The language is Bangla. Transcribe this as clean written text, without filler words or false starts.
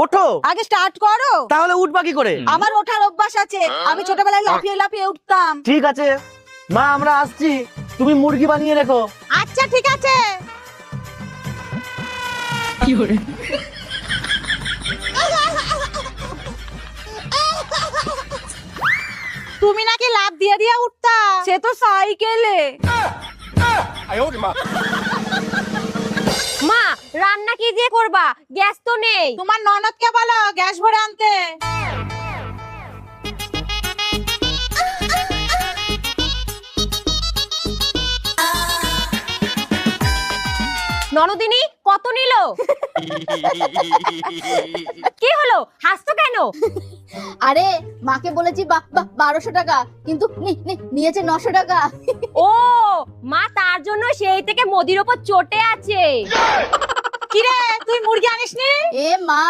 ওঠো। আগে স্টার্ট করো। তাহলে উঠবা কি করে? আমার ওঠার অভ্যাস আছে, আমি ছোটবেলায় লাফিয়ে লাফিয়ে উঠতাম। ঠিক আছে মা, আমরা আসছি, তুমি মুরগি বানিয়ে রেখো। আচ্ছা ঠিক আছে। তুমি নাকি লাফ দিয়ে দিয়ে উঠতা? সে তো সাইকেলে। মা, রান্না কি দিয়ে করবা? গ্যাস তো নেই। তোমার ননদকে বলো গ্যাস ভরে আনতে। ননদিনী, কত নিল? কি হলো, হাসছো কেন? আরে মাকে বলেছি 1200 টাকা, কিন্তু নিয়েছে 900 টাকা। ও মা, তার জন্য সেই থেকে মোদির ওপর চটে আছে। কিরে, তুই মুরগি আনিসনি? এ মা,